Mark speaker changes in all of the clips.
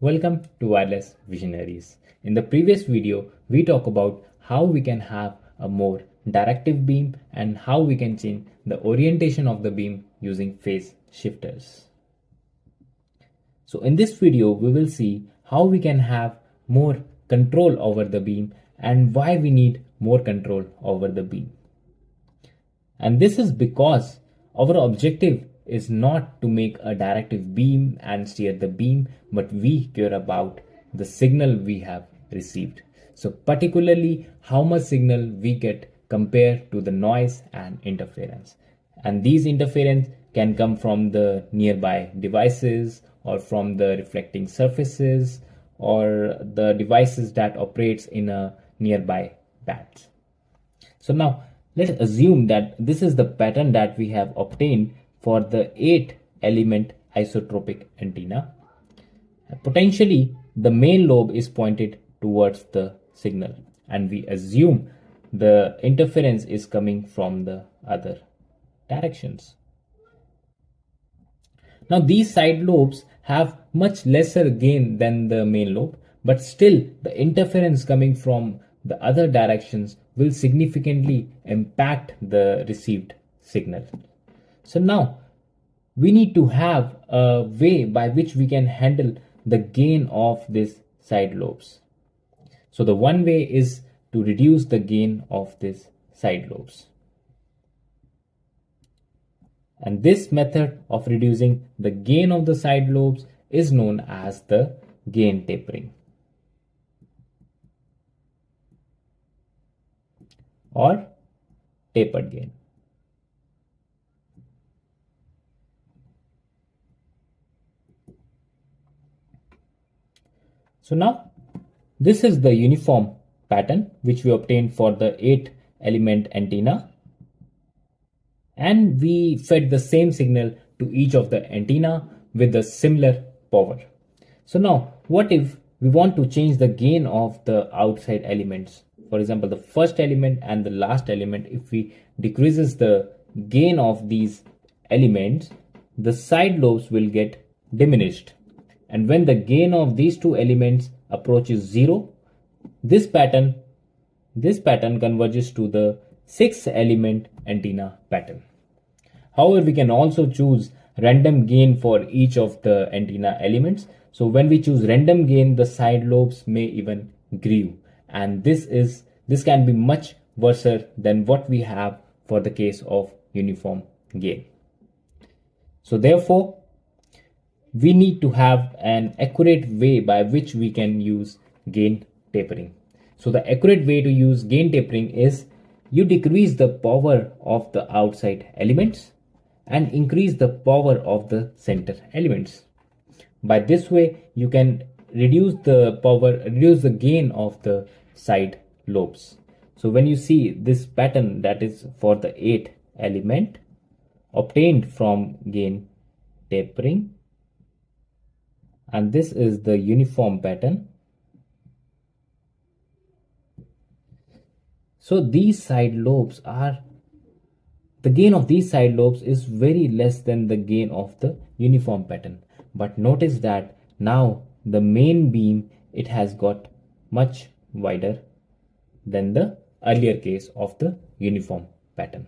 Speaker 1: Welcome to Wireless Visionaries. In the previous video, we talked about how we can have a more directive beam and how we can change the orientation of the beam using phase shifters. So in this video, we will see how we can have more control over the beam and why we need more control over the beam. And this is because our objective is not to make a directive beam and steer the beam, but we care about the signal we have received. So particularly how much signal we get compared to the noise and interference. And these interference can come from the nearby devices or from the reflecting surfaces or the devices that operates in a nearby bands. So now let's assume that this is the pattern that we have obtained for the 8 element isotropic antenna. Potentially the main lobe is pointed towards the signal and we assume the interference is coming from the other directions. Now these side lobes have much lesser gain than the main lobe, but still the interference coming from the other directions will significantly impact the received signal. So now we need to have a way by which we can handle the gain of these side lobes. So the one way is to reduce the gain of these side lobes. And this method of reducing the gain of the side lobes is known as the gain tapering or tapered gain. So now this is the uniform pattern which we obtained for the 8 element antenna, and we fed the same signal to each of the antenna with a similar power. So now what if we want to change the gain of the outside elements? For example, the first element and the last element, if we decreases the gain of these elements, the side lobes will get diminished. And when the gain of these two elements approaches 0, this pattern converges to the 6 element antenna pattern. However, we can also choose random gain for each of the antenna elements. So when we choose random gain, the side lobes may even grow, and this can be much worse than what we have for the case of uniform gain. So therefore, we need to have an accurate way by which we can use gain tapering. So the accurate way to use gain tapering is you decrease the power of the outside elements and increase the power of the center elements. By this way, you can reduce the gain of the side lobes. So when you see this pattern that is for the 8 element obtained from gain tapering, and this is the uniform pattern. So these side lobes the gain of these side lobes is very less than the gain of the uniform pattern. But notice that now the main beam, it has got much wider than the earlier case of the uniform pattern.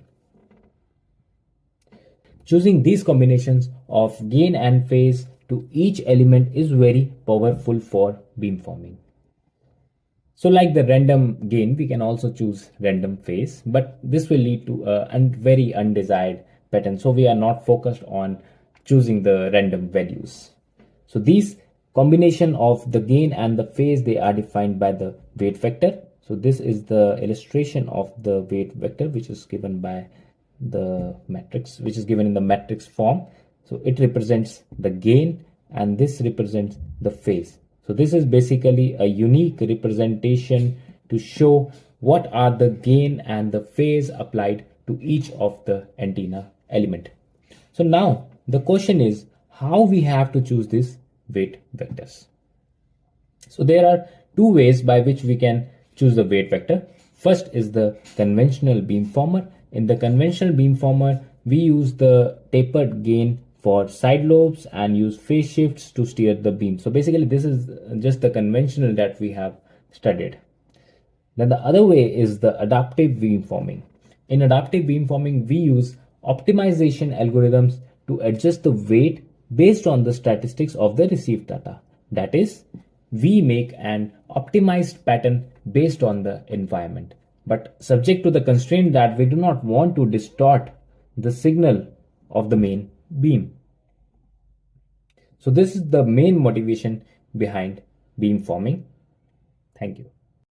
Speaker 1: Choosing these combinations of gain and phase to each element is very powerful for beamforming. So like the random gain, we can also choose random phase, but this will lead to a very undesired pattern. So we are not focused on choosing the random values. So these combination of the gain and the phase, they are defined by the weight vector. So this is the illustration of the weight vector, which is given by the matrix, which is given in the matrix form. So it represents the gain and this represents the phase. So this is basically a unique representation to show what are the gain and the phase applied to each of the antenna element. So now the question is how we have to choose these weight vectors. So there are two ways by which we can choose the weight vector. First is the conventional beamformer. In the conventional beamformer, we use the tapered gain for side lobes and use phase shifts to steer the beam. So basically this is just the conventional that we have studied. Then the other way is the adaptive beamforming. In adaptive beamforming, we use optimization algorithms to adjust the weight based on the statistics of the received data. That is, we make an optimized pattern based on the environment, but subject to the constraint that we do not want to distort the signal of the main beam. So this is the main motivation behind beamforming. Thank you.